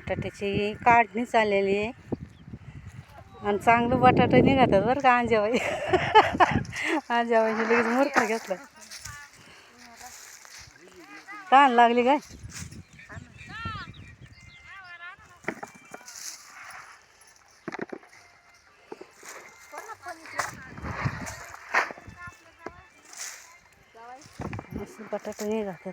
बटाट्याची काढणी चाललेली आहे आणि चांगलं बटाटे निघतात बरं का. अंजाबाई अंजाबाईने लगेच मूर्ख घेतलं. ताण लागली काय? मस्त बटाटे निघतात.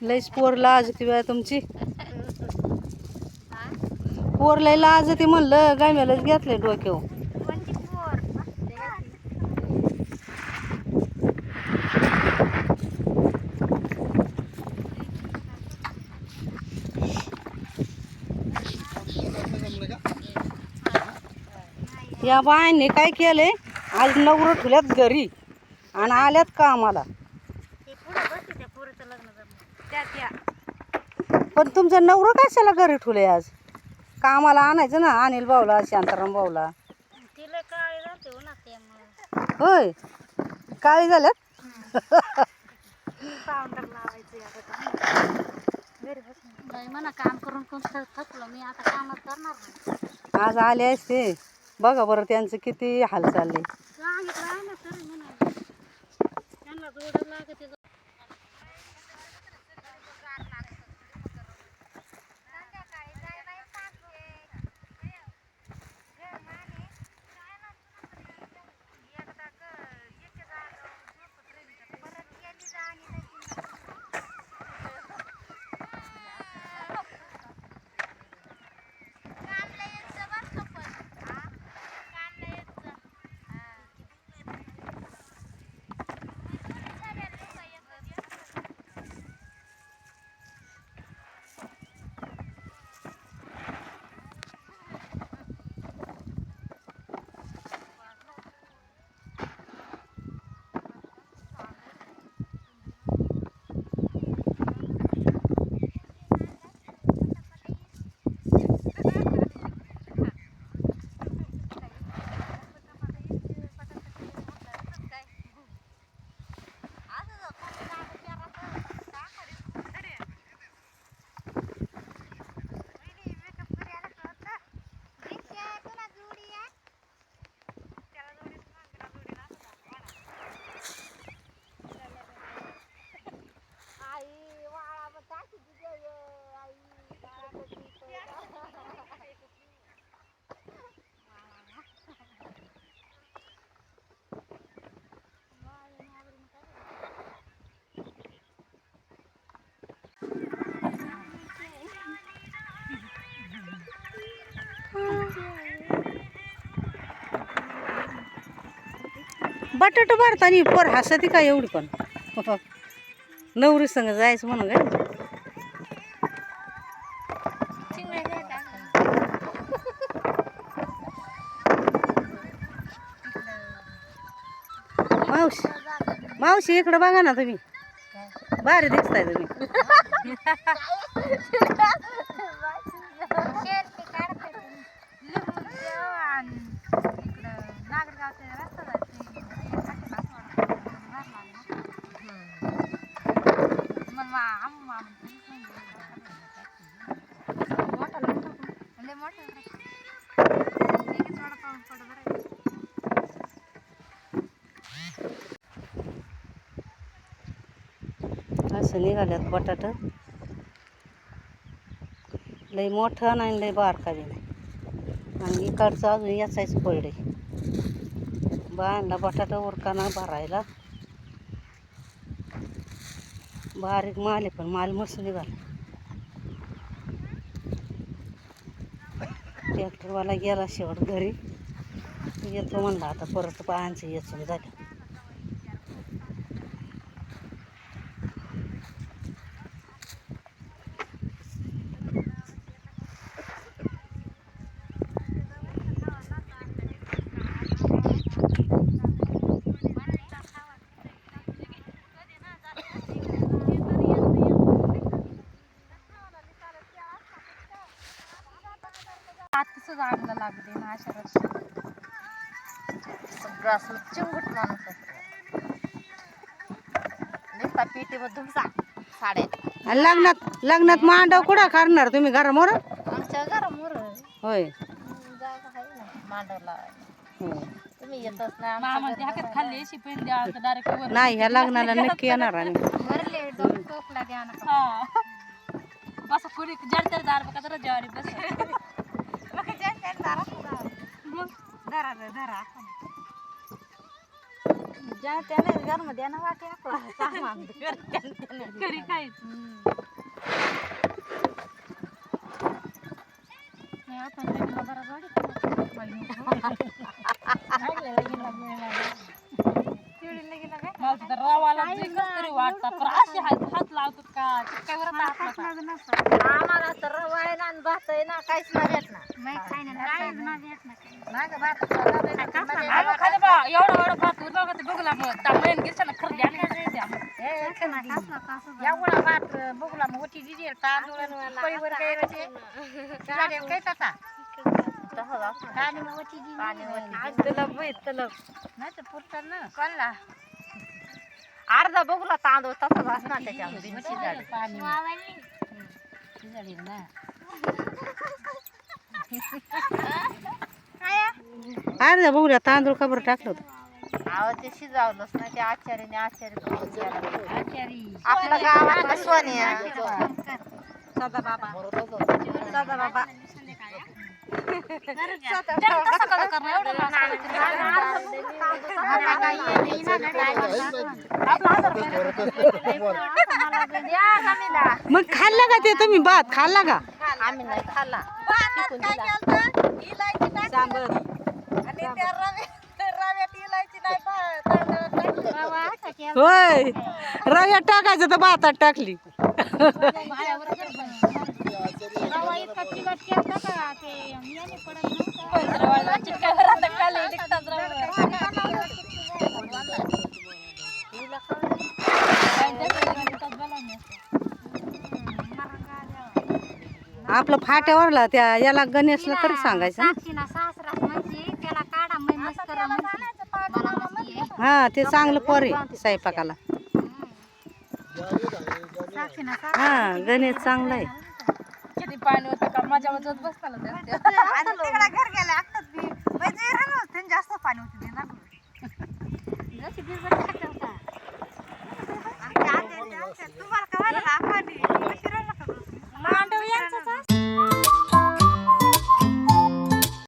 लईच पोर लाज ती बाय तुमची. पोर लई लाज ती म्हणलं. गाम्यालाच घेतलंय डोक्यावर. या बायांनी काय केलंय, आज नवरं ठुल्यात घरी आणि आल्यात कामाला. पण तुमचं नवरं कशाला घरी ठुले आज? कामाला आणायचं ना अनिल भाऊला, शांताराम भाऊला. होय, काळी झाल्यात. म्हणा काम करून थकलो मी, आता कामच करणार नाही. आज आले असते बघा बरं त्यांचं किती हाल चालले. बटाटा भरतानी पोर हसती काय एवढी पण. नवरी संग जायचं म्हणून काय. मावशी मावशी इकडे बघा ना तुम्ही, भारी दिसताय तुम्ही. मस्त निघाल्यात बटाट. लई मोठं नाही लई बारका बी नाही. आणि इकडचं अजून याचाच पडले. बायांना बटाटा उरकाना भरायला. बारीक माल आहे पण माल मस्त निघाला. ट्रॅक्टरवाला गेला शेवट घरी. येतो म्हणला आता परत बायांचं येचून झालं. आत्ताच आगला लागते ना अशा रस्त्यात. सगळं असं चिंगट माणूस असतो. नुसता पेटीमधून साड्या. लग्नात मांडव कुठं करणार तुम्ही घरामोर? आमच्या घरामोर होय. जागा आहे ना मांडवला. हो. तुम्ही येतच नाही खाल्ली शिपेन द्या डायरेक्ट नाही ह्या लग्नाला नक्की येणार आम्ही. भरले दोन टोपला द्या ना. बस कुणी जडतर दार बघा तर ज्वारी बस. ज्या त्याने घरमध्ये ना वाटे घरी खायच. आपण रवाला तरी वाटतात हात लावतात का आम्हाला तर रवा आहे ना भात आहे ना काहीच नाही एवढा भात बघला एवढा भात बघला मग तांदूळ अर्धा बघला तांदूळ तसंच असणार त्याच्यामध्ये अर्धा बघूया तांदूळ खबर टाकलं होतं. अहो ते शिजावलंच नाही ते आचार्याने आपल्या गावातला सोनिया सदा बाबा मग खाल्ला का ते तुम्ही भात खाल्ला का? आम्ही नाही खाल्ला. होय रव्यात टाकायचं तर भातात टाकली. आपलं फाट्यावरला त्या याला गणेशला तरी सांगायचं. हा ते चांगलं पोर आहे स्वयंपाकाला. हा गणेश चांगला आहे. किती पाणी होतं का माझ्या बसताना